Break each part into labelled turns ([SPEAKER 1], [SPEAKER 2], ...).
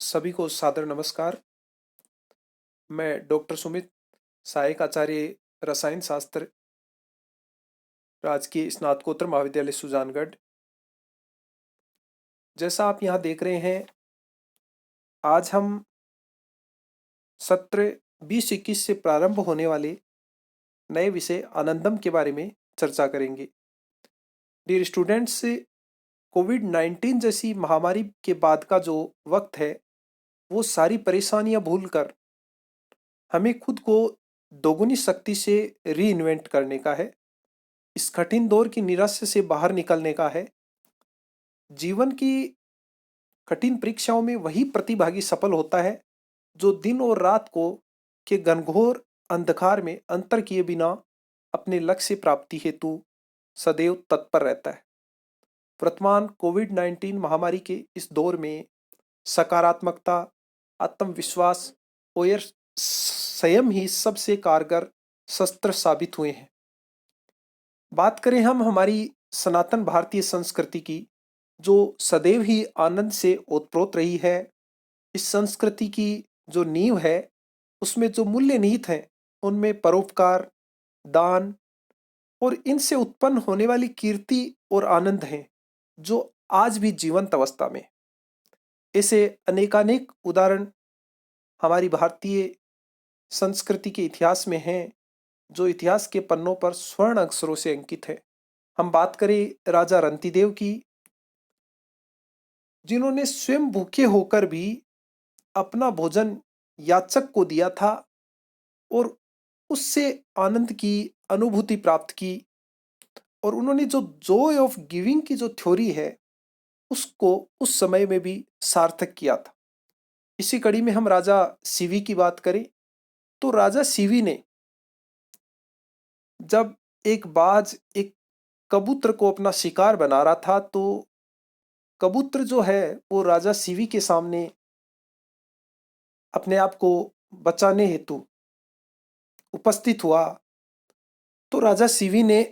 [SPEAKER 1] सभी को सादर नमस्कार। मैं डॉक्टर सुमित, सहायक आचार्य रसायन शास्त्र, राजकीय स्नातकोत्तर महाविद्यालय सुजानगढ़। जैसा आप यहाँ देख रहे हैं, आज हम सत्र 20-21 से प्रारंभ होने वाले नए विषय आनंदम के बारे में चर्चा करेंगे। डियर स्टूडेंट्स, कोविड-19 जैसी महामारी के बाद का जो वक्त है, वो सारी परेशानियां भूलकर हमें खुद को दोगुनी शक्ति से रीइन्वेंट करने का है। इस कठिन दौर की निराशा से बाहर निकलने का है। जीवन की कठिन परीक्षाओं में वही प्रतिभागी सफल होता है जो दिन और रात को के घनघोर अंधकार में अंतर किए बिना अपने लक्ष्य प्राप्ति हेतु सदैव तत्पर रहता है। वर्तमान कोविड-19 महामारी के इस दौर में सकारात्मकता, आत्मविश्वास और संयम ही सबसे कारगर शस्त्र साबित हुए हैं। बात करें हम हमारी सनातन भारतीय संस्कृति की, जो सदैव ही आनंद से ओतप्रोत रही है। इस संस्कृति की जो नींव है, उसमें जो मूल्य निहित हैं, उनमें परोपकार, दान और इनसे उत्पन्न होने वाली कीर्ति और आनंद हैं, जो आज भी जीवंत अवस्था में। ऐसे अनेकानेक उदाहरण हमारी भारतीय संस्कृति के इतिहास में हैं, जो इतिहास के पन्नों पर स्वर्ण अक्षरों से अंकित है। हम बात करें राजा रंतिदेव की, जिन्होंने स्वयं भूखे होकर भी अपना भोजन याचक को दिया था और उससे आनंद की अनुभूति प्राप्त की। और उन्होंने जो जॉय ऑफ गिविंग की जो थ्योरी है, उसको उस समय में भी सार्थक किया था। इसी कड़ी में हम राजा सीवी की बात करें तो राजा सीवी ने जब एक बाज एक कबूतर को अपना शिकार बना रहा था, तो कबूतर जो है वो राजा सीवी के सामने अपने आप को बचाने हेतु उपस्थित हुआ। तो राजा सीवी ने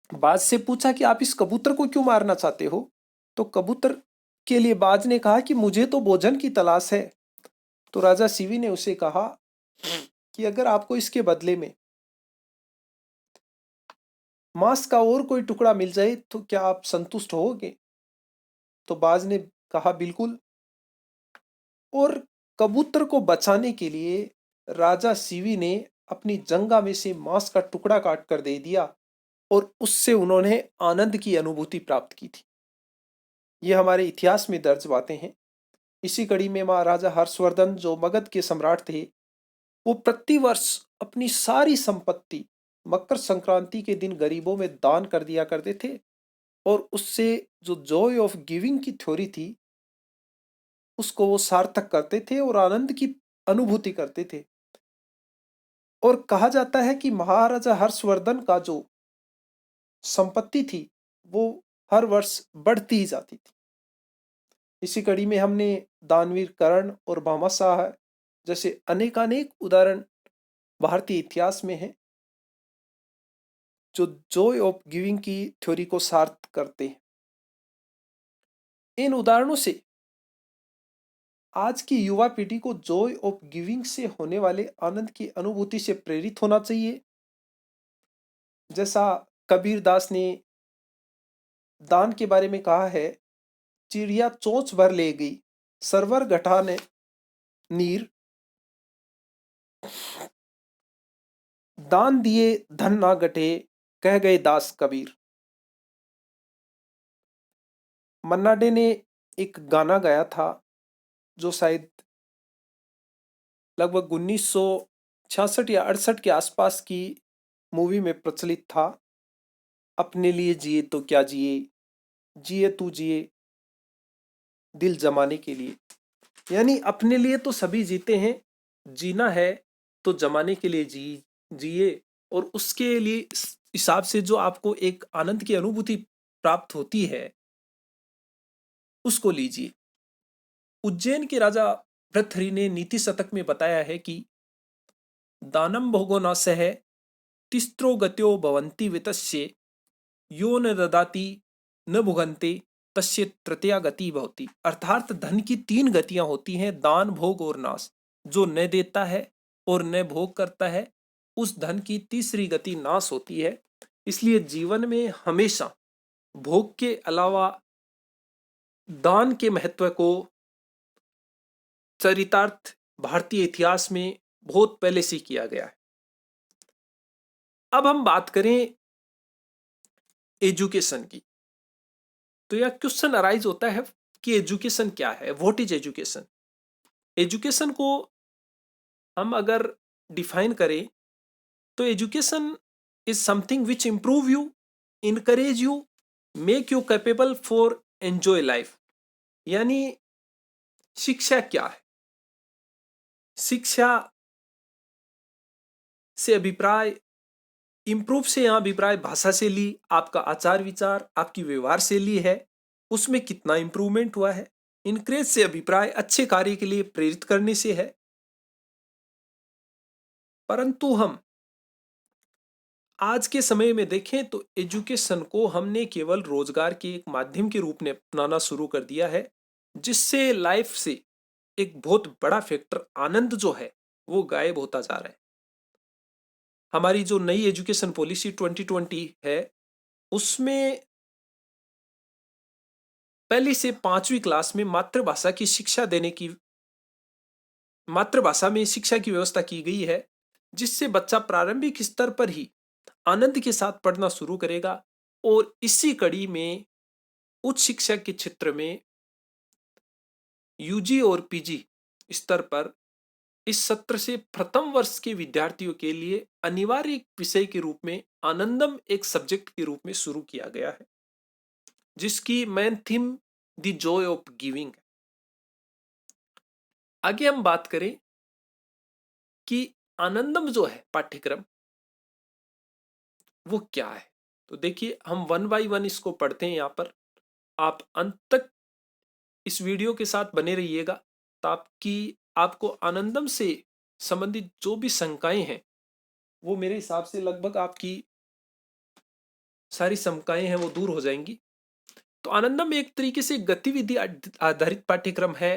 [SPEAKER 1] बाज से पूछा कि आप इस कबूतर को क्यों मारना चाहते हो। तो कबूतर के लिए बाज ने कहा कि मुझे तो भोजन की तलाश है। तो राजा सीवी ने उसे कहा कि अगर आपको इसके बदले में मांस का और कोई टुकड़ा मिल जाए तो क्या आप संतुष्ट होगे। तो बाज ने कहा बिल्कुल। और कबूतर को बचाने के लिए राजा सीवी ने अपनी जंगा में से मांस का टुकड़ा काट कर दे दिया और उससे उन्होंने आनंद की अनुभूति प्राप्त की थी। ये हमारे इतिहास में दर्ज बातें हैं। इसी कड़ी में महाराजा हर्षवर्धन, जो मगध के सम्राट थे, वो प्रतिवर्ष अपनी सारी संपत्ति मकर संक्रांति के दिन गरीबों में दान कर दिया करते थे और उससे जो जॉय ऑफ गिविंग की थ्योरी थी, उसको वो सार्थक करते थे और आनंद की अनुभूति करते थे। और कहा जाता है कि महाराजा हर्षवर्धन का जो संपत्ति थी, वो हर वर्ष बढ़ती ही जाती थी। इसी कड़ी में हमने दानवीर कर्ण और भामाशाह जैसे अनेकानेक उदाहरण भारतीय इतिहास में हैं, जो जॉय ऑफ गिविंग की थ्योरी को सार्थ करते हैं। इन उदाहरणों से आज की युवा पीढ़ी को जॉय ऑफ गिविंग से होने वाले आनंद की अनुभूति से प्रेरित होना चाहिए। जैसा कबीर दास ने दान के बारे में कहा है, चिड़िया चोंच भर ले गई, सरवर घटा ने नीर, दान दिए धन ना घटे, कह गए दास कबीर। मन्ना डे ने एक गाना गाया था, जो शायद लगभग 1966 या 68 के आसपास की मूवी में प्रचलित था। अपने लिए जिए तो क्या जिए, जिए तू जिए दिल जमाने के लिए। यानी अपने लिए तो सभी जीते हैं, जीना है तो जमाने के लिए जिए। और उसके लिए इस हिसाब से जो आपको एक आनंद की अनुभूति प्राप्त होती है, उसको लीजिए। उज्जैन के राजा भृतहरि ने नीति शतक में बताया है कि दानम भोगो न सह, तिस्त्रो गत्यो भवन्ति वितस्य, यो न ददाति न भुगन्ते, तस्य तृतीया गति भवति, अर्थात धन की 3 गतियां होती हैं, दान, भोग और नाश। जो न देता है और न भोग करता है, उस धन की तीसरी गति नाश होती है। इसलिए जीवन में हमेशा भोग के अलावा दान के महत्व को चरितार्थ भारतीय इतिहास में बहुत पहले से किया गया है। अब हम बात करें एजुकेशन की, तो यह क्वेश्चन अराइज होता है कि एजुकेशन क्या है, व्हाट इज एजुकेशन। एजुकेशन को हम अगर डिफाइन करें तो education is something which improve you, encourage you, make you capable for enjoy life. यानी शिक्षा क्या है? शिक्षा से अभिप्राय, इंप्रूव से यहां अभिप्राय भाषा से ली, आपका आचार विचार, आपकी व्यवहार शैली है, उसमें कितना इंप्रूवमेंट हुआ है। इनक्रेज से अभिप्राय अच्छे कार्य के लिए प्रेरित करने से है। परंतु हम आज के समय में देखें तो एजुकेशन को हमने केवल रोजगार के एक माध्यम के रूप में अपनाना शुरू कर दिया है, जिससे लाइफ से एक बहुत बड़ा फैक्टर आनंद जो है वो गायब होता जा रहा है। हमारी जो नई एजुकेशन पॉलिसी 2020 है, उसमें पहली से 5वीं क्लास में मातृभाषा की शिक्षा देने की, मातृभाषा में शिक्षा की व्यवस्था की गई है, जिससे बच्चा प्रारंभिक स्तर पर ही आनंद के साथ पढ़ना शुरू करेगा। और इसी कड़ी में उच्च शिक्षा के क्षेत्र में यूजी और पीजी स्तर पर इस सत्र से प्रथम वर्ष के विद्यार्थियों के लिए अनिवार्य विषय के रूप में आनंदम एक सब्जेक्ट के रूप में शुरू किया गया है, जिसकी main theme the Joy of giving. आगे हम बात करें कि आनंदम जो है पाठ्यक्रम वो क्या है, तो देखिए हम वन बाय वन इसको पढ़ते हैं। यहाँ पर आप अंत तक इस वीडियो के साथ बने रहिएगा, ताकि आपको आनंदम से संबंधित जो भी शंकाएं हैं वो मेरे हिसाब से लगभग आपकी सारी शंकाएं हैं वो दूर हो जाएंगी। तो आनंदम एक तरीके से गतिविधि आधारित पाठ्यक्रम है।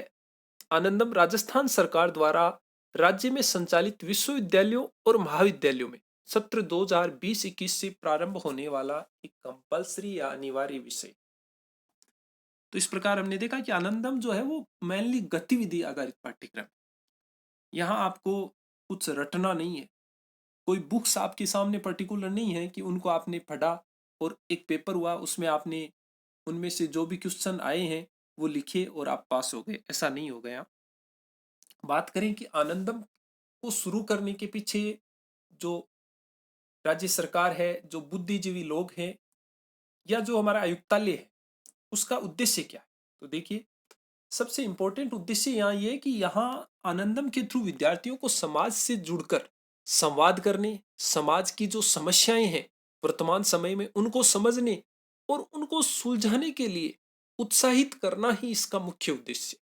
[SPEAKER 1] आनंदम राजस्थान सरकार द्वारा राज्य में संचालित विश्वविद्यालयों और महाविद्यालयों में सत्र 2020-21 से प्रारंभ होने वाला एक कंपल्सरी या अनिवार्य विषय। तो इस प्रकार हमने देखा कि आनंदम जो है वो मेनली गतिविधि आधारित पाठ्यक्रम। यहाँ आपको कुछ रटना नहीं है, कोई बुक्स आपके सामने पर्टिकुलर नहीं है कि उनको आपने पढ़ा और एक पेपर हुआ उसमें आपने उनमें से जो भी क्वेश्चन आए हैं वो लिखे और आप पास हो गए, ऐसा नहीं हो गया। बात करें कि आनंदम को शुरू करने के पीछे जो राज्य सरकार है, जो बुद्धिजीवी लोग हैं, या जो हमारा आयुक्तालय है, उसका उद्देश्य क्या है, तो देखिए सबसे इंपॉर्टेंट उद्देश्य यहाँ ये है कि यहाँ आनंदम के थ्रू विद्यार्थियों को समाज से जुड़कर संवाद करने, समाज की जो समस्याएं हैं वर्तमान समय में उनको समझने और उनको सुलझाने के लिए उत्साहित करना ही इसका मुख्य उद्देश्य।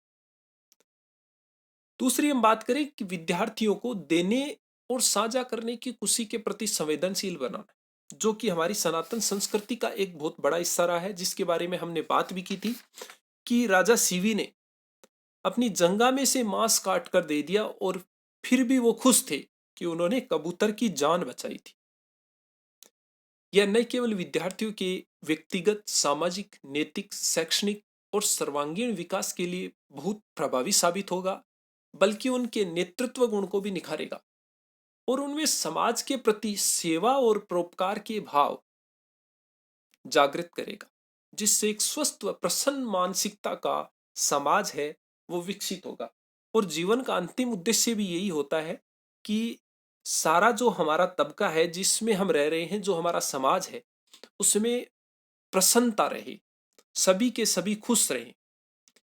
[SPEAKER 1] दूसरी हम बात करें कि विद्यार्थियों को देने और साझा करने की खुशी के प्रति संवेदनशील बनाना, जो कि हमारी सनातन संस्कृति का एक बहुत बड़ा हिस्सा रहा है, जिसके बारे में हमने बात भी की थी कि राजा सीवी ने अपनी जंगा में से मांस काट कर दे दिया और फिर भी वो खुश थे कि उन्होंने कबूतर की जान बचाई थी। यह न केवल विद्यार्थियों के व्यक्तिगत, सामाजिक, नैतिक, शैक्षणिक और सर्वांगीण विकास के लिए बहुत प्रभावी साबित होगा, बल्कि उनके नेतृत्व गुण को भी निखारेगा और उनमें समाज के प्रति सेवा और परोपकार के भाव जागृत करेगा, जिससे एक स्वस्थ व प्रसन्न मानसिकता का समाज है वो विकसित होगा। और जीवन का अंतिम उद्देश्य भी यही होता है कि सारा जो हमारा तबका है जिसमें हम रह रहे हैं, जो हमारा समाज है, उसमें प्रसन्नता रहे, सभी के सभी खुश रहें,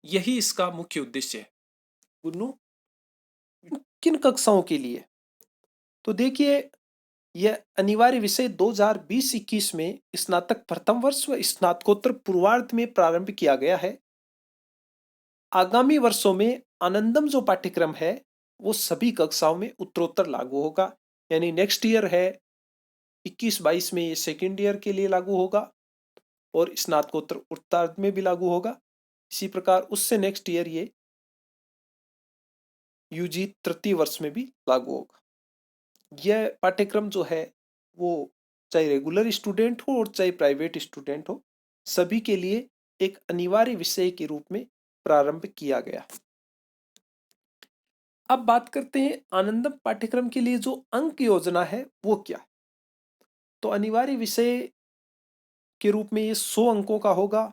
[SPEAKER 1] यही इसका मुख्य उद्देश्य है। गुन्नू, किन कक्षाओं के लिए, तो देखिए यह अनिवार्य विषय 2020-21 में स्नातक प्रथम वर्ष व स्नातकोत्तर पूर्वार्ध में प्रारंभ किया गया है। आगामी वर्षों में आनंदम जो पाठ्यक्रम है वो सभी कक्षाओं में उत्तरोत्तर लागू होगा। यानी नेक्स्ट ईयर है 21-22 में ये सेकेंड ईयर के लिए लागू होगा और स्नातकोत्तर उत्तरार्ध में भी लागू होगा। इसी प्रकार उससे नेक्स्ट ईयर ये यूजी तृतीय वर्ष में भी लागू होगा। यह पाठ्यक्रम जो है वो चाहे रेगुलर स्टूडेंट हो और चाहे प्राइवेट स्टूडेंट हो, सभी के लिए एक अनिवार्य विषय के रूप में प्रारंभ किया गया। अब बात करते हैं आनंदम पाठ्यक्रम के लिए जो अंक योजना है वो क्या है। तो अनिवार्य विषय के रूप में ये 100 अंकों का होगा।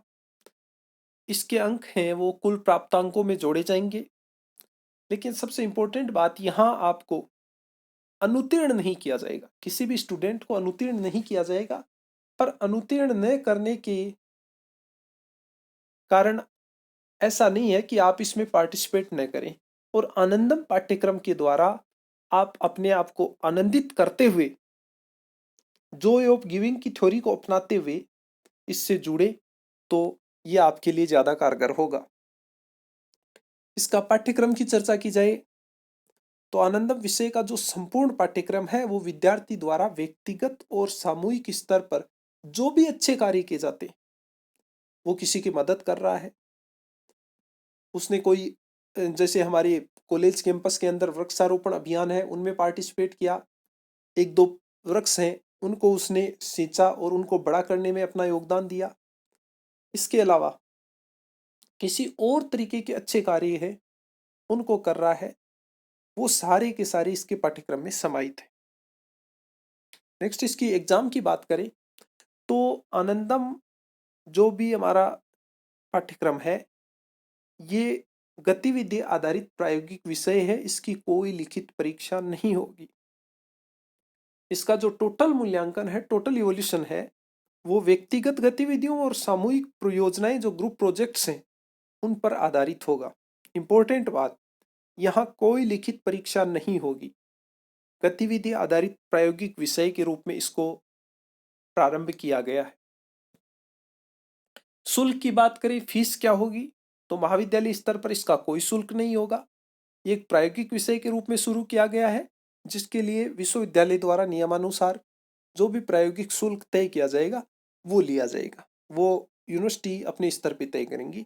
[SPEAKER 1] इसके अंक हैं वो कुल प्राप्तांकों में जोड़े जाएंगे। लेकिन सबसे इंपॉर्टेंट बात, यहाँ आपको अनुत्तीर्ण नहीं किया जाएगा, किसी भी स्टूडेंट को अनुत्तीर्ण नहीं किया जाएगा। पर अनुत्तीर्ण न करने के कारण ऐसा नहीं है कि आप इसमें पार्टिसिपेट न करें। और आनंदम पाठ्यक्रम के द्वारा आप अपने आप को आनंदित करते हुए, जॉय ऑफ गिविंग की थ्योरी को अपनाते हुए इससे जुड़े तो ये आपके लिए ज्यादा कारगर होगा। इसका पाठ्यक्रम की चर्चा की जाए तो आनंदम विषय का जो संपूर्ण पाठ्यक्रम है वो विद्यार्थी द्वारा व्यक्तिगत और सामूहिक स्तर पर जो भी अच्छे कार्य किए जाते हैं, वो किसी की मदद कर रहा है। उसने कोई जैसे हमारे कॉलेज कैंपस के अंदर वृक्षारोपण अभियान है, उनमें पार्टिसिपेट किया, एक दो वृक्ष हैं उनको उसने सींचा और उनको बड़ा करने में अपना योगदान दिया। इसके अलावा किसी और तरीके के अच्छे कार्य है उनको कर रहा है, वो सारे के सारे इसके पाठ्यक्रम में समाहित है। नेक्स्ट इसकी एग्जाम की बात करें तो आनंदम जो भी हमारा पाठ्यक्रम है ये गतिविधि आधारित प्रायोगिक विषय है, इसकी कोई लिखित परीक्षा नहीं होगी। इसका जो टोटल मूल्यांकन है, टोटल इवोल्यूशन है, वो व्यक्तिगत गतिविधियों और सामूहिक परियोजनाएं जो ग्रुप प्रोजेक्ट्स हैं उन पर आधारित होगा। इंपॉर्टेंट बात, यहाँ कोई लिखित परीक्षा नहीं होगी। गतिविधि आधारित प्रायोगिक विषय के रूप में इसको प्रारंभ किया गया है। शुल्क की बात करें, फीस क्या होगी, तो महाविद्यालय स्तर पर इसका कोई शुल्क नहीं होगा। ये एक प्रायोगिक विषय के रूप में शुरू किया गया है, जिसके लिए विश्वविद्यालय द्वारा नियमानुसार जो भी प्रायोगिक शुल्क तय किया जाएगा वो लिया जाएगा, वो यूनिवर्सिटी अपने स्तर पर तय करेंगी।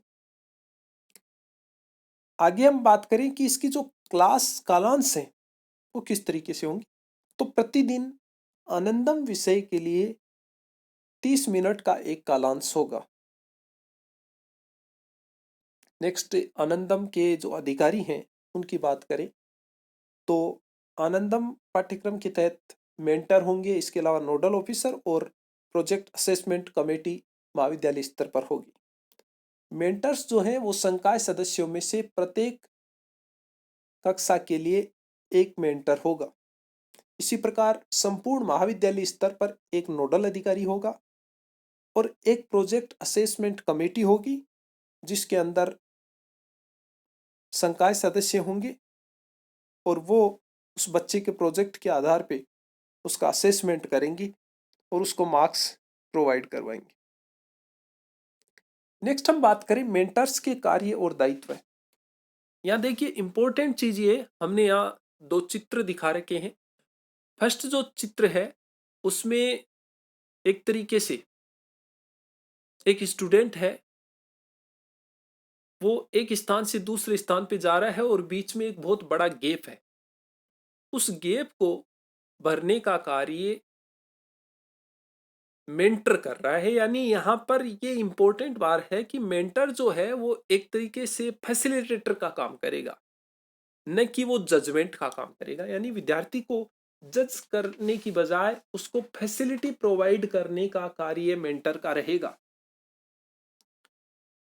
[SPEAKER 1] आगे हम बात करें कि इसकी जो क्लास कालांश है वो किस तरीके से होंगी। तो प्रतिदिन आनंदम विषय के लिए 30 मिनट का एक कालांश होगा। नेक्स्ट आनंदम के जो अधिकारी हैं उनकी बात करें तो आनंदम पाठ्यक्रम के तहत मेंटर होंगे, इसके अलावा नोडल ऑफिसर और प्रोजेक्ट असेसमेंट कमेटी महाविद्यालय स्तर पर होगी। मेंटर्स जो हैं वो संकाय सदस्यों में से प्रत्येक कक्षा के लिए एक मेंटर होगा। इसी प्रकार संपूर्ण महाविद्यालय स्तर पर एक नोडल अधिकारी होगा और एक प्रोजेक्ट असेसमेंट कमेटी होगी, जिसके अंदर संकाय सदस्य होंगे और वो उस बच्चे के प्रोजेक्ट के आधार पे उसका असेसमेंट करेंगे और उसको मार्क्स प्रोवाइड करवाएंगे। नेक्स्ट हम बात करें मेंटर्स के कार्य और दायित्व। यहाँ देखिए इंपॉर्टेंट चीज ये, हमने यहाँ दो चित्र दिखा रखे हैं। फर्स्ट जो चित्र है उसमें एक तरीके से एक स्टूडेंट है, वो एक स्थान से दूसरे स्थान पे जा रहा है और बीच में एक बहुत बड़ा गैप है। उस गैप को भरने का कार्य मेंटर कर रहा है। यानी यहाँ पर ये इंपॉर्टेंट बात है कि मेंटर जो है वो एक तरीके से फैसिलिटेटर का काम करेगा, न कि वो जजमेंट का काम करेगा। यानी विद्यार्थी को जज करने की बजाय उसको फैसिलिटी प्रोवाइड करने का कार्य मेंटर का रहेगा।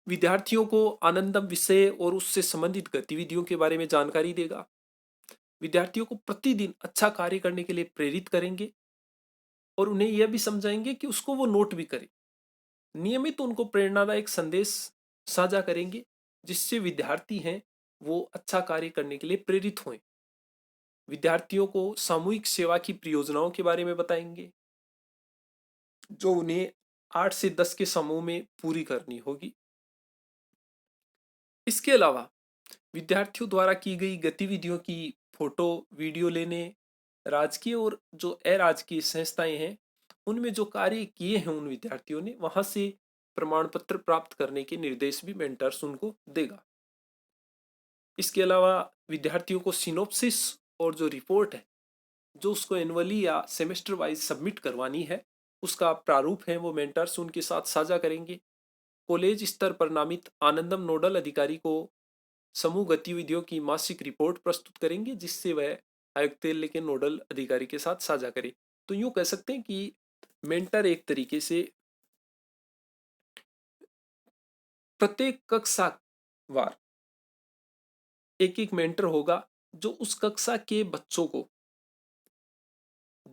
[SPEAKER 1] विद्यार्थियों को आनंदम विषय और उससे संबंधित गतिविधियों के बारे में जानकारी देगा। विद्यार्थियों को प्रतिदिन अच्छा कार्य करने के लिए प्रेरित करेंगे और उन्हें यह भी समझाएंगे कि उसको वो नोट भी करें। नियमित उनको प्रेरणादायक संदेश साझा करेंगे, जिससे विद्यार्थी हैं वो अच्छा कार्य करने के लिए प्रेरित हों। विद्यार्थियों को सामूहिक सेवा की परियोजनाओं के बारे में बताएंगे, जो उन्हें 8 से 10 के समूह में पूरी करनी होगी। इसके अलावा विद्यार्थियों द्वारा की गई गतिविधियों की फोटो वीडियो लेने, राजकीय और जो अराजकीय संस्थाएं हैं उनमें जो कार्य किए हैं उन विद्यार्थियों ने, वहां से प्रमाण पत्र प्राप्त करने के निर्देश भी मेंटर्स उनको देगा। इसके अलावा विद्यार्थियों को सिनोप्सिस और जो रिपोर्ट है, जो उसको एनुअली या सेमेस्टर वाइज सबमिट करवानी है, उसका प्रारूप है वो मेंटर्स उनके साथ साझा करेंगे। कॉलेज स्तर पर नामित आनंदम नोडल अधिकारी को समूह गतिविधियों की मासिक रिपोर्ट प्रस्तुत करेंगे, जिससे वह आयुक्त के नोडल अधिकारी के साथ साझा करे। तो यूं कह सकते हैं कि मेंटर एक तरीके से प्रत्येक कक्षा वार एक एक मेंटर होगा, जो उस कक्षा के बच्चों को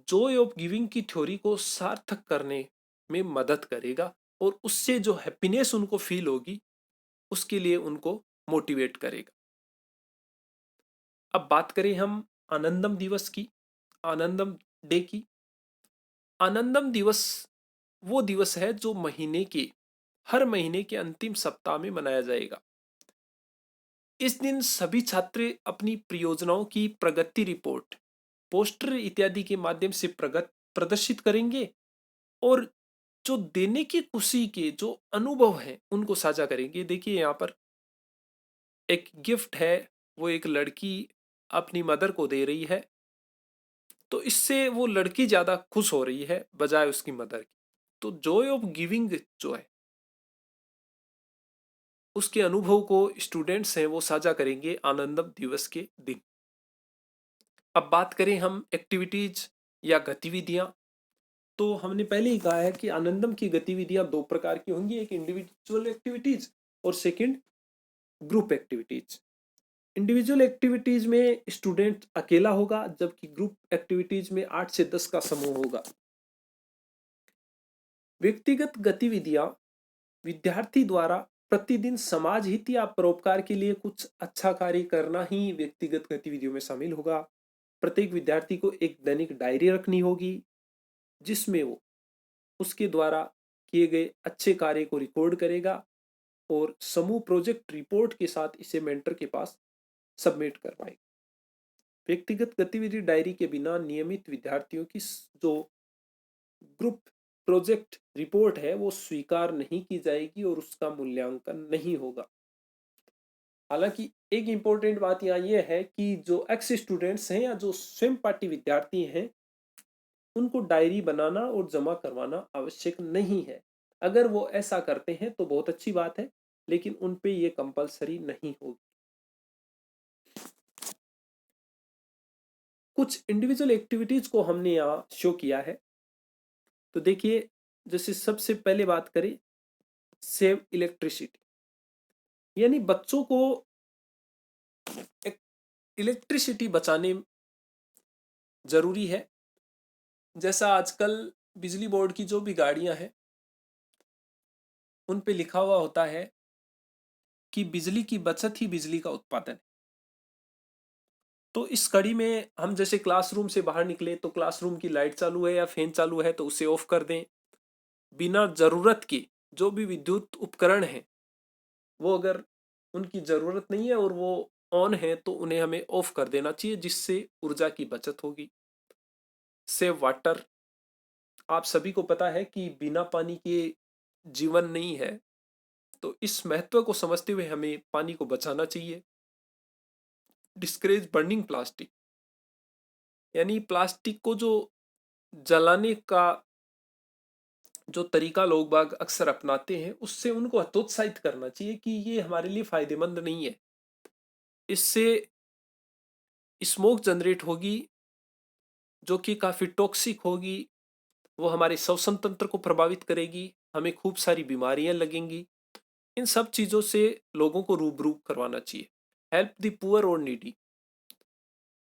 [SPEAKER 1] जॉय ऑफ गिविंग की थ्योरी को सार्थक करने में मदद करेगा और उससे जो हैप्पीनेस उनको फील होगी उसके लिए उनको मोटिवेट करेगा। अब बात करें हम आनंदम दिवस की, आनंदम डे की। आनंदम दिवस वो दिवस है जो हर महीने के अंतिम सप्ताह में मनाया जाएगा। इस दिन सभी छात्र अपनी परियोजनाओं की प्रगति रिपोर्ट पोस्टर इत्यादि के माध्यम से प्रदर्शित करेंगे और जो देने की खुशी के जो अनुभव हैं उनको साझा करेंगे। देखिए यहाँ पर एक गिफ्ट है, वो एक लड़की अपनी मदर को दे रही है, तो इससे वो लड़की ज्यादा खुश हो रही है बजाय उसकी मदर की। तो जॉय ऑफ गिविंग जो है उसके अनुभव को स्टूडेंट्स हैं वो साझा करेंगे आनंदम दिवस के दिन। अब बात करें हम एक्टिविटीज या गतिविधियां, तो हमने पहले ही कहा है कि आनंदम की गतिविधियां दो प्रकार की होंगी, एक इंडिविजुअल एक्टिविटीज और second group activities. Individual activities में स्टूडेंट अकेला होगा, जबकि ग्रुप एक्टिविटीज में 8 से 10 का समूह होगा। व्यक्तिगत गतिविधियां विद्यार्थी द्वारा प्रतिदिन समाज हित या परोपकार के लिए कुछ अच्छा कार्य करना ही व्यक्तिगत गतिविधियों में शामिल होगा। प्रत्येक विद्यार्थी को एक दैनिक डायरी रखनी होगी, जिसमें वो उसके द्वारा किए गए अच्छे कार्य को रिकॉर्ड करेगा और समूह प्रोजेक्ट रिपोर्ट के साथ इसे मेंटर के पास सबमिट करवाएगा। व्यक्तिगत गतिविधि डायरी के बिना नियमित विद्यार्थियों की जो ग्रुप प्रोजेक्ट रिपोर्ट है वो स्वीकार नहीं की जाएगी और उसका मूल्यांकन नहीं होगा। हालांकि एक इंपॉर्टेंट बात यहाँ ये है कि जो एक्स स्टूडेंट्स हैं या जो स्वयं पाठी विद्यार्थी हैं, उनको डायरी बनाना और जमा करवाना आवश्यक नहीं है। अगर वो ऐसा करते हैं तो बहुत अच्छी बात है, लेकिन उन पे ये कंपलसरी नहीं होगी। कुछ इंडिविजुअल एक्टिविटीज को हमने यहाँ शो किया है। तो देखिए, जैसे सबसे पहले बात करें सेव इलेक्ट्रिसिटी, यानी बच्चों को इलेक्ट्रिसिटी बचाने जरूरी है। जैसा आजकल बिजली बोर्ड की जो भी गाड़ियां हैं उन पे लिखा हुआ होता है कि बिजली की बचत ही बिजली का उत्पादन है। तो इस कड़ी में हम जैसे क्लासरूम से बाहर निकले तो क्लासरूम की लाइट चालू है या फैन चालू है तो उसे ऑफ कर दें। बिना जरूरत के जो भी विद्युत उपकरण हैं वो अगर उनकी जरूरत नहीं है और वो ऑन है तो उन्हें हमें ऑफ कर देना चाहिए, जिससे ऊर्जा की बचत होगी। सेव वाटर, आप सभी को पता है कि बिना पानी के जीवन नहीं है, तो इस महत्व को समझते हुए हमें पानी को बचाना चाहिए। डिस्करेज बर्निंग प्लास्टिक, यानी प्लास्टिक को जो जलाने का जो तरीका लोग बाग अक्सर अपनाते हैं उससे उनको हतोत्साहित करना चाहिए कि ये हमारे लिए फायदेमंद नहीं है। इससे स्मोक जनरेट होगी जो कि काफी टॉक्सिक होगी, वो हमारे श्वसन तंत्र को प्रभावित करेगी, हमें खूब सारी बीमारियां लगेंगी। इन सब चीजों से लोगों को रूबरू करवाना चाहिए। हेल्प द पुअर और नीडी,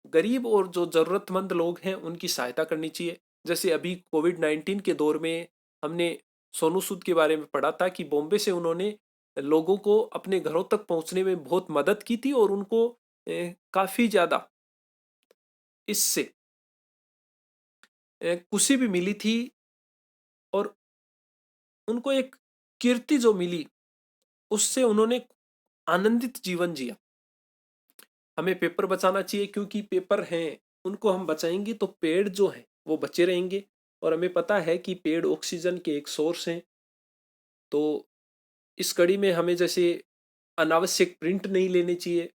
[SPEAKER 1] गरीब और जो जरूरतमंद लोग हैं उनकी सहायता करनी चाहिए। जैसे अभी कोविड-19 के दौर में हमने सोनू सूद के बारे में पढ़ा था कि बॉम्बे से उन्होंने लोगों को अपने घरों तक पहुंचने में बहुत मदद की थी और उनको काफी ज्यादा इससे खुशी भी मिली थी और उनको एक कीर्ति जो मिली उससे उन्होंने आनंदित जीवन जिया। हमें पेपर बचाना चाहिए, क्योंकि पेपर हैं उनको हम बचाएंगे तो पेड़ जो हैं वो बचे रहेंगे। और हमें पता है कि पेड़ ऑक्सीजन के एक सोर्स हैं। तो इस कड़ी में हमें जैसे अनावश्यक प्रिंट नहीं लेने चाहिए।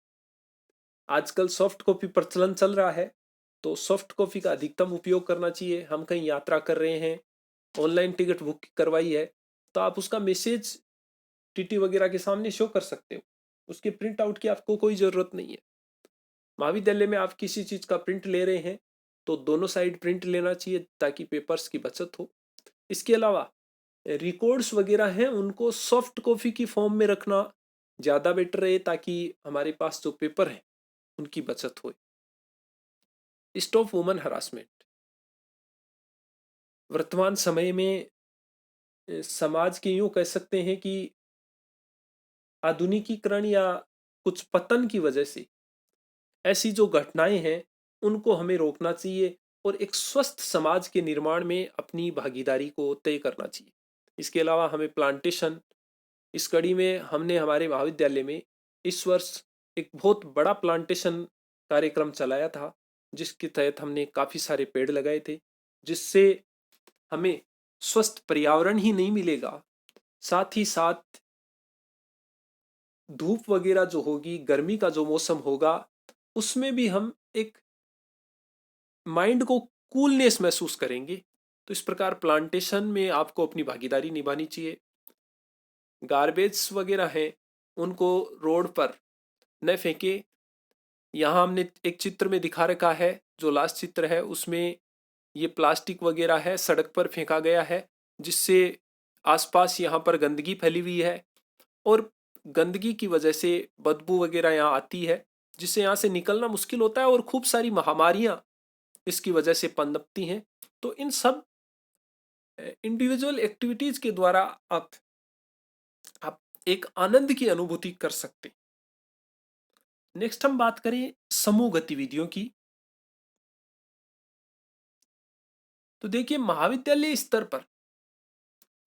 [SPEAKER 1] आजकल सॉफ्ट कॉपी प्रचलन चल रहा है, तो सॉफ्ट कॉपी का अधिकतम उपयोग करना चाहिए। हम कहीं यात्रा कर रहे हैं, ऑनलाइन टिकट बुक करवाई है, तो आप उसका मैसेज टीटी वगैरह के सामने शो कर सकते हो, उसके प्रिंट आउट की आपको कोई ज़रूरत नहीं है। महाविद्यालय में आप किसी चीज़ का प्रिंट ले रहे हैं तो दोनों साइड प्रिंट लेना चाहिए ताकि पेपर्स की बचत हो। इसके अलावा रिकॉर्ड्स वगैरह हैं उनको सॉफ्ट कॉपी की फॉर्म में रखना ज़्यादा बेटर है ताकि हमारे पास जो पेपर है उनकी बचत हो। Stop woman harassment. वर्तमान समय में समाज के यूं कह सकते हैं कि आधुनिकीकरण या कुछ पतन की वजह से ऐसी जो घटनाएं हैं उनको हमें रोकना चाहिए और एक स्वस्थ समाज के निर्माण में अपनी भागीदारी को तय करना चाहिए। इसके अलावा हमें प्लांटेशन, इस कड़ी में हमने हमारे महाविद्यालय में इस वर्ष एक बहुत बड़ा प्लांटेशन कार्यक्रम चलाया था, जिसके तहत हमने काफ़ी सारे पेड़ लगाए थे, जिससे हमें स्वस्थ पर्यावरण ही नहीं मिलेगा, साथ ही साथ धूप वगैरह जो होगी, गर्मी का जो मौसम होगा, उसमें भी हम एक माइंड को कूलनेस महसूस करेंगे। तो इस प्रकार प्लांटेशन में आपको अपनी भागीदारी निभानी चाहिए। गार्बेज वगैरह है उनको रोड पर न फेंके। यहाँ हमने एक चित्र में दिखा रखा है, जो लास्ट चित्र है उसमें ये प्लास्टिक वगैरह है सड़क पर फेंका गया है, जिससे आसपास यहाँ पर गंदगी फैली हुई है और गंदगी की वजह से बदबू वगैरह यहाँ आती है, जिससे यहाँ से निकलना मुश्किल होता है और खूब सारी महामारियाँ इसकी वजह से पनपती हैं। तो इन सब इंडिविजुअल एक्टिविटीज के द्वारा आप एक आनंद की अनुभूति कर सकते। नेक्स्ट हम बात करें समूह गतिविधियों की। तो देखिए महाविद्यालय स्तर पर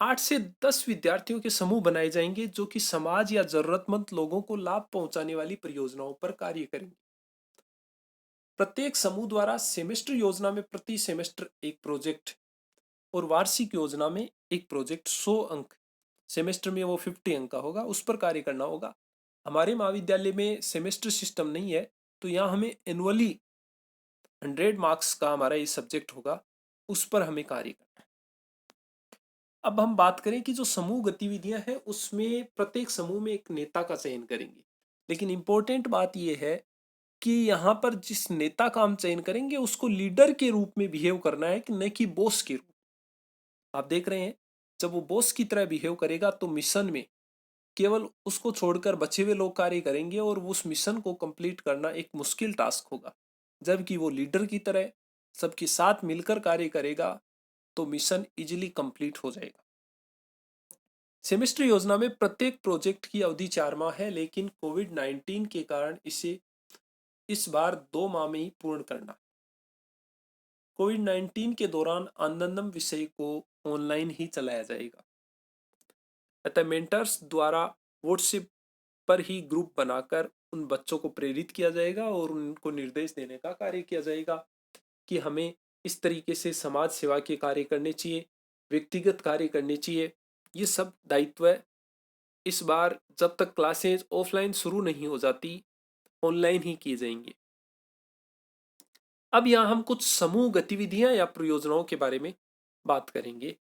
[SPEAKER 1] 8 से 10 विद्यार्थियों के समूह बनाए जाएंगे जो कि समाज या जरूरतमंद लोगों को लाभ पहुंचाने वाली परियोजनाओं पर कार्य करेंगे। प्रत्येक समूह द्वारा सेमेस्टर योजना में प्रति सेमेस्टर एक प्रोजेक्ट और वार्षिक योजना में एक प्रोजेक्ट 100 अंक, सेमेस्टर में वो 50 अंक का होगा, उस पर कार्य करना होगा। हमारे महाविद्यालय में सेमेस्टर सिस्टम नहीं है, तो यहाँ हमें एनुअली 100 मार्क्स का हमारा ये सब्जेक्ट होगा, उस पर हमें कार्य करना है। अब हम बात करें कि जो समूह गतिविधियां हैं उसमें प्रत्येक समूह में एक नेता का चयन करेंगे, लेकिन इंपॉर्टेंट बात यह है कि यहाँ पर जिस नेता का हम चयन करेंगे उसको लीडर के रूप में बिहेव करना है कि न कि बॉस के रूप। आप देख रहे हैं जब वो बॉस की तरह बिहेव करेगा तो मिशन में केवल उसको छोड़कर बचे हुए लोग कार्य करेंगे और उस मिशन को कंप्लीट करना एक मुश्किल टास्क होगा। जबकि वो लीडर की तरह सबके साथ मिलकर कार्य करेगा तो मिशन इजीली कंप्लीट हो जाएगा। सेमेस्टर योजना में प्रत्येक प्रोजेक्ट की अवधि 4 माह है, लेकिन कोविड-19 के कारण इसे इस बार 2 माह में ही पूर्ण करना। कोविड-19 के दौरान आनंदम विषय को ऑनलाइन ही चलाया जाएगा, अतः मेंटर्स द्वारा व्हाट्सएप पर ही ग्रुप बनाकर उन बच्चों को प्रेरित किया जाएगा और उनको निर्देश देने का कार्य किया जाएगा कि हमें इस तरीके से समाज सेवा के कार्य करने चाहिए, व्यक्तिगत कार्य करने चाहिए। ये सब दायित्व इस बार जब तक क्लासेज ऑफलाइन शुरू नहीं हो जाती ऑनलाइन ही किए जाएंगे। अब यहाँ हम कुछ समूह गतिविधियां या परियोजनाओं के बारे में बात करेंगे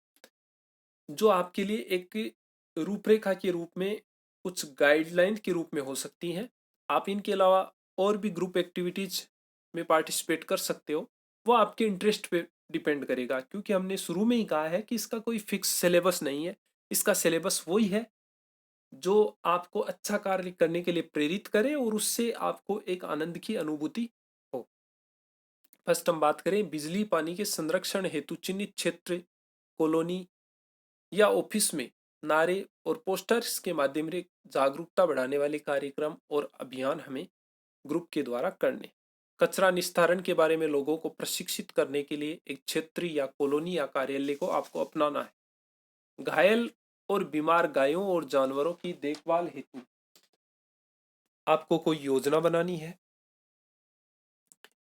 [SPEAKER 1] जो आपके लिए एक रूपरेखा के रूप में, कुछ गाइडलाइन के रूप में हो सकती हैं। आप इनके अलावा और भी ग्रुप एक्टिविटीज में पार्टिसिपेट कर सकते हो, वो आपके इंटरेस्ट पे डिपेंड करेगा, क्योंकि हमने शुरू में ही कहा है कि इसका कोई फिक्स सिलेबस नहीं है। इसका सिलेबस वही है जो आपको अच्छा कार्य करने के लिए प्रेरित करे और उससे आपको एक आनंद की अनुभूति हो। फर्स्ट हम बात करें बिजली पानी के संरक्षण हेतु चिन्हित क्षेत्र, कॉलोनी या ऑफिस में नारे और पोस्टर्स के माध्यम से जागरूकता बढ़ाने वाले कार्यक्रम और अभियान हमें ग्रुप के द्वारा करने। कचरा निस्तारण के बारे में लोगों को प्रशिक्षित करने के लिए एक क्षेत्र या कॉलोनी या कार्यालय को आपको अपनाना है। घायल और बीमार गायों और जानवरों की देखभाल हेतु आपको कोई योजना बनानी है।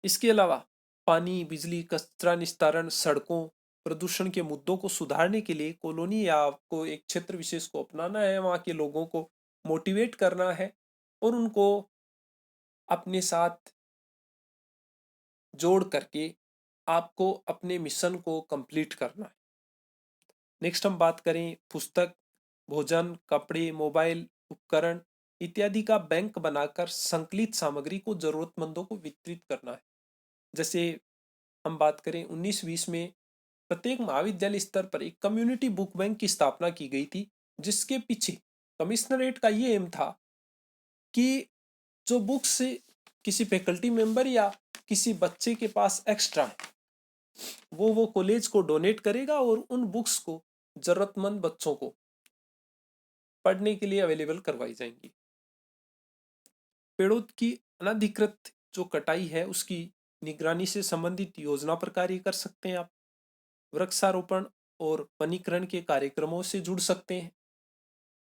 [SPEAKER 1] इसके अलावा पानी, बिजली, कचरा निस्तारण, सड़कों प्रदूषण के मुद्दों को सुधारने के लिए कॉलोनी या आपको एक क्षेत्र विशेष को अपनाना है, वहाँ के लोगों को मोटिवेट करना है और उनको अपने साथ जोड़ करके आपको अपने मिशन को कंप्लीट करना है। नेक्स्ट हम बात करें पुस्तक, भोजन, कपड़े, मोबाइल, उपकरण इत्यादि का बैंक बनाकर संकलित सामग्री को जरूरतमंदों को वितरित करना है। जैसे हम बात करें 1920 में प्रत्येक महाविद्यालय स्तर पर एक कम्युनिटी बुक बैंक की स्थापना की गई थी, जिसके पीछे कमिश्नरेट का ये एम था कि जो बुक्स किसी फैकल्टी मेंबर या किसी बच्चे के पास एक्स्ट्रा है वो कॉलेज को डोनेट करेगा और उन बुक्स को जरूरतमंद बच्चों को पढ़ने के लिए अवेलेबल करवाई जाएंगी। पेड़ों की अनधिकृत जो कटाई है उसकी निगरानी से संबंधित योजना पर कार्य कर सकते हैं आप। वृक्षारोपण और वनीकरण के कार्यक्रमों से जुड़ सकते हैं।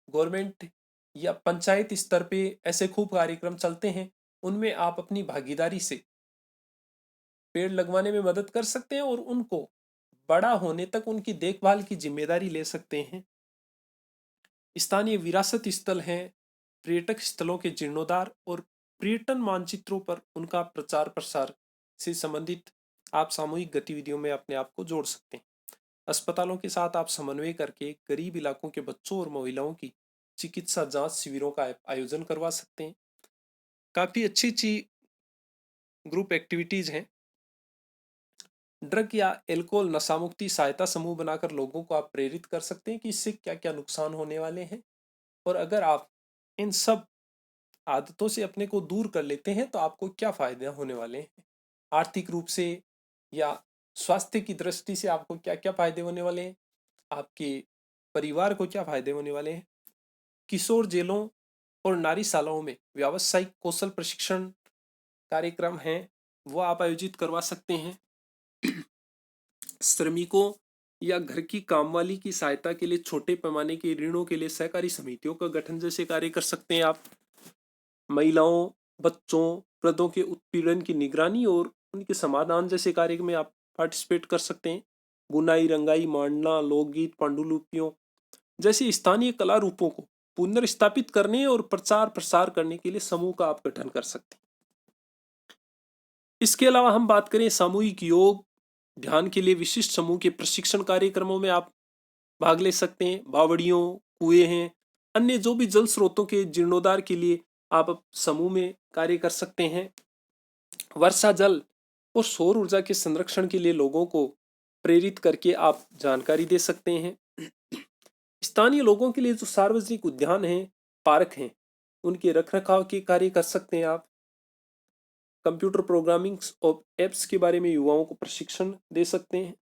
[SPEAKER 1] गवर्नमेंट या पंचायत स्तर पे ऐसे खूब कार्यक्रम चलते हैं, उनमें आप अपनी भागीदारी से पेड़ लगवाने में मदद कर सकते हैं और उनको बड़ा होने तक उनकी देखभाल की जिम्मेदारी ले सकते हैं। स्थानीय विरासत स्थल हैं, पर्यटक स्थलों के जीर्णोद्धार और पर्यटन मानचित्रों पर उनका प्रचार प्रसार से संबंधित आप सामूहिक गतिविधियों में अपने आप को जोड़ सकते हैं। अस्पतालों के साथ आप समन्वय करके गरीब इलाकों के बच्चों और महिलाओं की चिकित्सा जांच शिविरों का आयोजन करवा सकते हैं। काफ़ी अच्छी अच्छी ग्रुप एक्टिविटीज़ हैं। ड्रग या एल्कोहल नशा मुक्ति सहायता समूह बनाकर लोगों को आप प्रेरित कर सकते हैं कि इससे क्या क्या नुकसान होने वाले हैं, और अगर आप इन सब आदतों से अपने को दूर कर लेते हैं तो आपको क्या फायदे होने वाले हैं। आर्थिक रूप से या स्वास्थ्य की दृष्टि से आपको क्या क्या फायदे होने वाले हैं, आपके परिवार को क्या फायदे होने वाले हैं। किशोर जेलों और नारीशालाओं में व्यावसायिक कौशल प्रशिक्षण कार्यक्रम हैं, वो आप आयोजित करवा सकते हैं। श्रमिकों या घर की कामवाली की सहायता के लिए छोटे पैमाने के ऋणों के लिए सहकारी समितियों का गठन जैसे कार्य कर सकते हैं आप। महिलाओं, बच्चों, वृद्धों के उत्पीड़न की निगरानी और उनके समाधान जैसे कार्य में आप पार्टिसिपेट कर सकते हैं। बुनाई, रंगाई, मांडना, लोकगीत, पांडुलिपियों जैसे स्थानीय कला रूपों को पुनर्स्थापित करने और प्रचार प्रसार करने के लिए समूह का आप गठन कर सकते हैं। इसके अलावा हम बात करें सामूहिक योग ध्यान के लिए विशिष्ट समूह के प्रशिक्षण कार्यक्रमों में आप भाग ले सकते हैं। बावड़ियों, कुएं हैं, अन्य जो भी जल स्रोतों के जीर्णोद्धार के लिए आप समूह में कार्य कर सकते हैं। वर्षा जल और सौर ऊर्जा के संरक्षण के लिए लोगों को प्रेरित करके आप जानकारी दे सकते हैं। स्थानीय लोगों के लिए जो सार्वजनिक उद्यान हैं, पार्क हैं, उनके रखरखाव के कार्य कर सकते हैं आप। कंप्यूटर प्रोग्रामिंग और एप्स के बारे में युवाओं को प्रशिक्षण दे सकते हैं,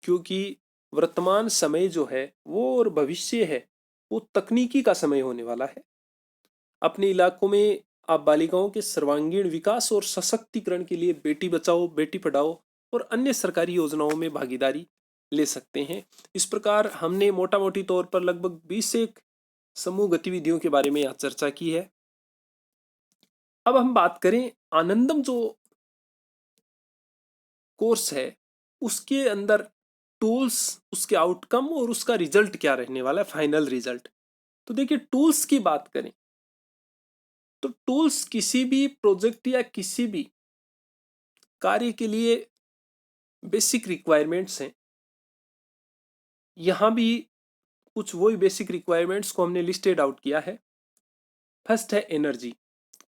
[SPEAKER 1] क्योंकि वर्तमान समय जो है वो और भविष्य है वो तकनीकी का समय होने वाला है। अपने इलाकों में आप बालिकाओं के सर्वांगीण विकास और सशक्तिकरण के लिए बेटी बचाओ बेटी पढ़ाओ और अन्य सरकारी योजनाओं में भागीदारी ले सकते हैं। इस प्रकार हमने मोटा मोटी तौर पर लगभग 20 से एक समूह गतिविधियों के बारे में यहाँ चर्चा की है। अब हम बात करें आनंदम जो कोर्स है उसके अंदर टूल्स, उसके आउटकम और उसका रिजल्ट क्या रहने वाला है, फाइनल रिजल्ट। तो देखिए, टूल्स की बात करें तो टूल्स किसी भी प्रोजेक्ट या किसी भी कार्य के लिए बेसिक रिक्वायरमेंट्स हैं। यहां भी कुछ वही बेसिक रिक्वायरमेंट्स को हमने लिस्टेड आउट किया है। फर्स्ट है एनर्जी।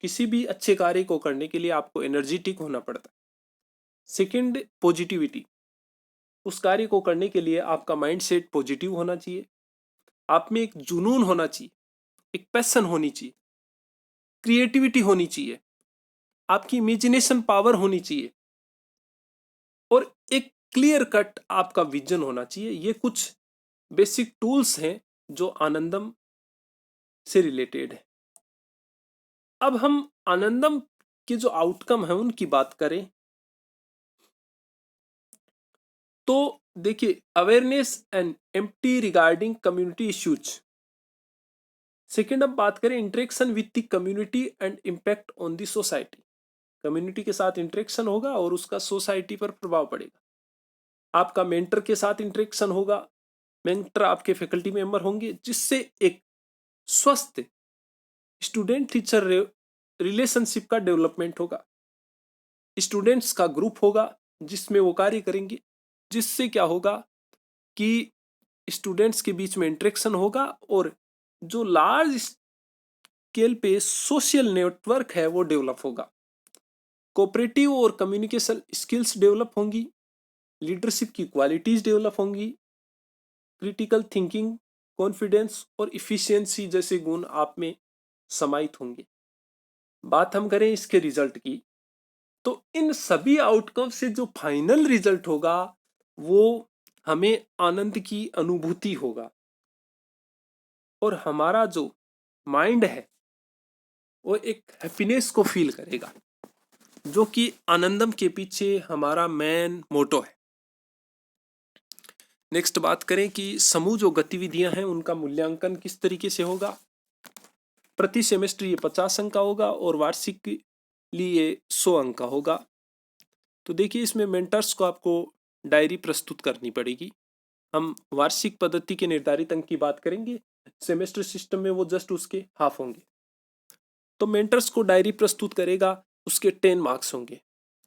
[SPEAKER 1] किसी भी अच्छे कार्य को करने के लिए आपको एनर्जेटिक होना पड़ता है। Second, positivity. उस कार्य को करने के लिए आपका माइंड सेट पॉजिटिव होना चाहिए। आप में एक जुनून होना चाहिए, एक पैशन होनी चाहिए, क्रिएटिविटी होनी चाहिए, आपकी इमेजिनेशन पावर होनी चाहिए और एक क्लियर कट आपका विजन होना चाहिए। ये कुछ बेसिक टूल्स हैं जो आनंदम से रिलेटेड है। अब हम आनंदम के जो आउटकम है उनकी बात करें तो देखिए, awareness and empty regarding community issues. Second, अब बात करें interaction with the community and impact on the society. Community के साथ इंटरेक्शन होगा और उसका सोसाइटी पर प्रभाव पड़ेगा।
[SPEAKER 2] आपका मेंटर के साथ इंटरेक्शन होगा, मेंटर आपके फैकल्टी मेंबर होंगे, जिससे एक स्वस्थ स्टूडेंट टीचर रिलेशनशिप का डेवलपमेंट होगा। स्टूडेंट्स का ग्रुप होगा जिसमें वो कार्य करेंगे, जिससे क्या होगा कि स्टूडेंट्स के बीच में इंटरेक्शन होगा और जो लार्ज स्केल पे सोशल नेटवर्क है वो डेवलप होगा। कोऑपरेटिव और कम्युनिकेशन स्किल्स डेवलप होंगी, लीडरशिप की क्वालिटीज डेवलप होंगी, क्रिटिकल थिंकिंग, कॉन्फिडेंस और इफिशियंसी जैसे गुण आप में समाहित होंगे। बात हम करें इसके रिजल्ट की, तो इन सभी आउटकम से जो फाइनल रिजल्ट होगा वो हमें आनंद की अनुभूति होगा और हमारा जो माइंड है वो एक हैप्पीनेस को फील करेगा, जो कि आनंदम के पीछे हमारा मेन मोटो है। नेक्स्ट बात करें कि समूह जो गतिविधियां हैं उनका मूल्यांकन किस तरीके से होगा। प्रति सेमेस्टर ये 50 अंक का होगा और वार्षिक लिए 100 अंक का होगा। तो देखिए इसमें मेंटर्स को आपको डायरी प्रस्तुत करनी पड़ेगी। हम वार्षिक पद्धति के निर्धारित अंक की बात करेंगे, सेमेस्टर सिस्टम में वो जस्ट उसके हाफ होंगे। तो मेंटर्स को डायरी प्रस्तुत करेगा, उसके 10 मार्क्स होंगे।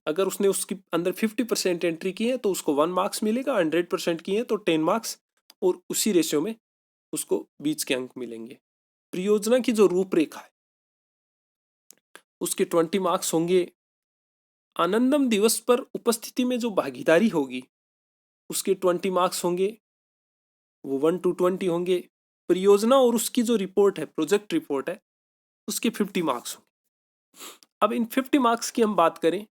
[SPEAKER 2] अगर उसने उसके अंदर 50% एंट्री की है तो उसको 1 मार्क्स मिलेगा, 100% की है तो 10 मार्क्स, और उसी रेशियो में उसको बीच के अंक मिलेंगे। परियोजना की जो रूपरेखा है उसके 20 मार्क्स होंगे। आनंदम दिवस पर उपस्थिति में जो भागीदारी होगी उसके 20 मार्क्स होंगे, वो 1 to 20 होंगे। परियोजना और उसकी जो रिपोर्ट है, प्रोजेक्ट रिपोर्ट है, उसके 50 मार्क्स होंगे। अब इन 50 मार्क्स की हम बात करें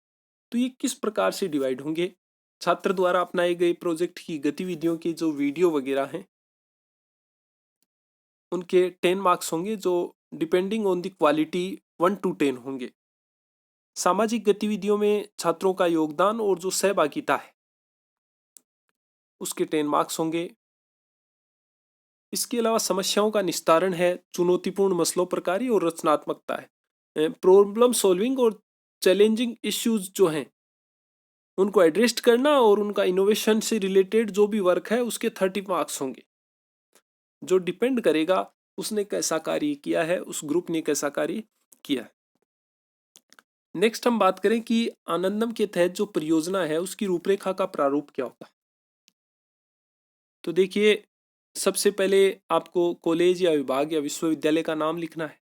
[SPEAKER 2] तो ये किस प्रकार से डिवाइड होंगे। छात्र द्वारा अपनाए गए प्रोजेक्ट की गतिविधियों की जो वीडियो वगैरह हैं उनके 10 मार्क्स होंगे, जो depending on the quality 1 to 10 होंगे। सामाजिक गतिविधियों में छात्रों का योगदान और जो सहभागिता है उसके 10 मार्क्स होंगे। इसके अलावा समस्याओं का निस्तारण है, चुनौतीपूर्ण मसलों पर कार्य और रचनात्मकता है, प्रॉब्लम सॉल्विंग और चैलेंजिंग इश्यूज जो हैं उनको एड्रेस करना और उनका इनोवेशन से रिलेटेड जो भी वर्क है उसके 30 मार्क्स होंगे, जो डिपेंड करेगा उसने कैसा कार्य किया है, उस ग्रुप ने कैसा कार्य किया है। नेक्स्ट हम बात करें कि आनंदम के तहत जो परियोजना है उसकी रूपरेखा का प्रारूप क्या होगा। तो देखिए सबसे पहले आपको कॉलेज या विभाग या विश्वविद्यालय का नाम लिखना है।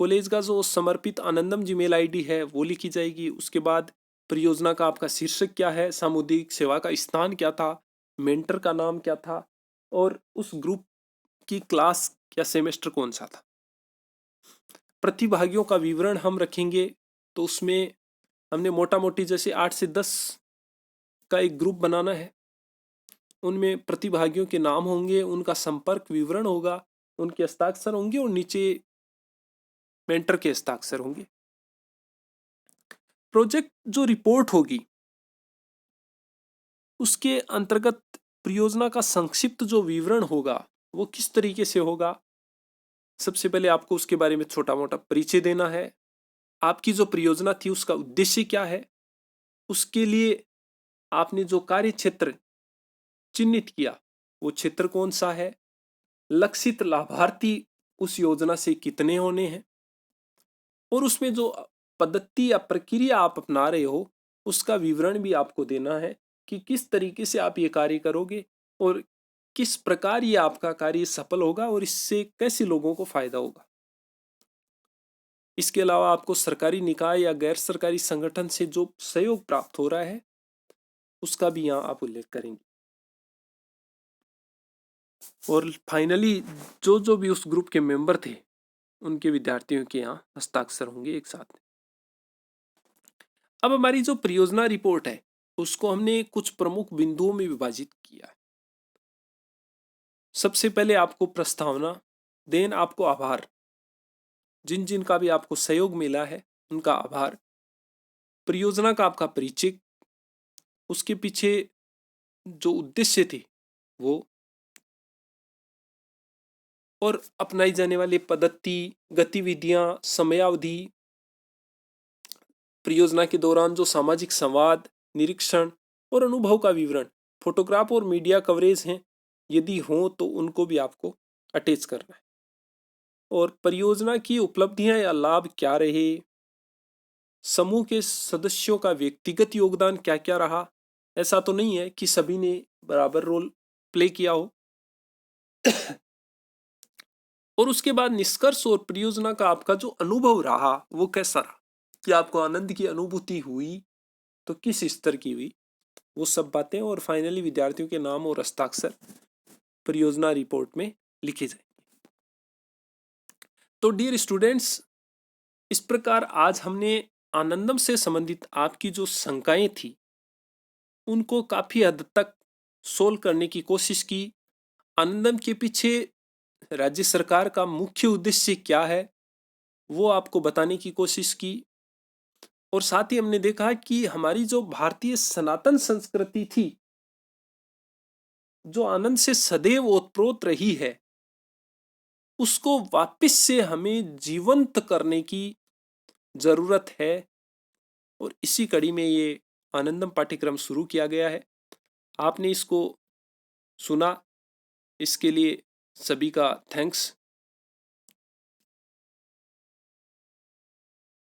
[SPEAKER 2] कॉलेज का जो समर्पित आनंदम जीमेल आईडी है वो लिखी जाएगी। उसके बाद परियोजना का आपका शीर्षक क्या है, सामुदायिक सेवा का स्थान क्या था, मेंटर का नाम क्या था और उस ग्रुप की क्लास या सेमेस्टर कौन सा था। प्रतिभागियों का विवरण हम रखेंगे, तो उसमें हमने मोटा मोटी जैसे 8 से 10 का एक ग्रुप बनाना है। उनमें प्रतिभागियों के नाम होंगे, उनका संपर्क विवरण होगा, उनके हस्ताक्षर होंगे और नीचे मेंटर के हस्ताक्षर होंगे। प्रोजेक्ट जो रिपोर्ट होगी उसके अंतर्गत परियोजना का संक्षिप्त जो विवरण होगा वो किस तरीके से होगा। सबसे पहले आपको उसके बारे में छोटा मोटा परिचय देना है। आपकी जो परियोजना थी उसका उद्देश्य क्या है, उसके लिए आपने जो कार्य क्षेत्र चिन्हित किया वो क्षेत्र कौन सा है, लक्षित लाभार्थी उस योजना से कितने होने हैं, और उसमें जो पद्धति या प्रक्रिया आप अपना रहे हो उसका विवरण भी आपको देना है कि किस तरीके से आप ये कार्य करोगे और किस प्रकार ये आपका कार्य सफल होगा और इससे कैसे लोगों को फायदा होगा। इसके अलावा आपको सरकारी निकाय या गैर सरकारी संगठन से जो सहयोग प्राप्त हो रहा है उसका भी यहाँ आप उल्लेख करेंगे। और फाइनली जो जो भी उस ग्रुप के मेंबर थे उनके विद्यार्थियों के यहाँ हस्ताक्षर होंगे एक साथ। अब हमारी जो परियोजना रिपोर्ट है उसको हमने कुछ प्रमुख बिंदुओं में विभाजित किया है। सबसे पहले आपको प्रस्तावना, देन आपको आभार, जिन जिन का भी आपको सहयोग मिला है उनका आभार, परियोजना का आपका परिचय, उसके पीछे जो उद्देश्य थे वो, और अपनाई जाने वाली पद्धति, गतिविधियां, समयावधि, परियोजना के दौरान जो सामाजिक संवाद, निरीक्षण और अनुभव का विवरण, फोटोग्राफ और मीडिया कवरेज हैं, यदि हों तो उनको भी आपको अटैच करना है। और परियोजना की उपलब्धियां या लाभ क्या रहे, समूह के सदस्यों का व्यक्तिगत योगदान क्या क्या रहा, ऐसा तो नहीं है कि सभी ने बराबर रोल प्ले किया हो। और उसके बाद निष्कर्ष और परियोजना का आपका जो अनुभव रहा वो कैसा रहा, कि आपको आनंद की अनुभूति हुई तो किस स्तर की हुई, वो सब बातें, और फाइनली विद्यार्थियों के नाम और हस्ताक्षर परियोजना रिपोर्ट में लिखे जाएंगे। तो डियर स्टूडेंट्स, इस प्रकार आज हमने आनंदम से संबंधित आपकी जो शंकाएं थी उनको काफी हद तक सोल्व करने की कोशिश की। आनंदम के पीछे राज्य सरकार का मुख्य उद्देश्य क्या है वो आपको बताने की कोशिश की। और साथ ही हमने देखा कि हमारी जो भारतीय सनातन संस्कृति थी, जो आनंद से सदैव ओतप्रोत रही है, उसको वापस से हमें जीवंत करने की जरूरत है। और इसी कड़ी में ये आनंदम पाठ्यक्रम शुरू किया गया है। आपने इसको सुना, इसके लिए सभी का थैंक्स।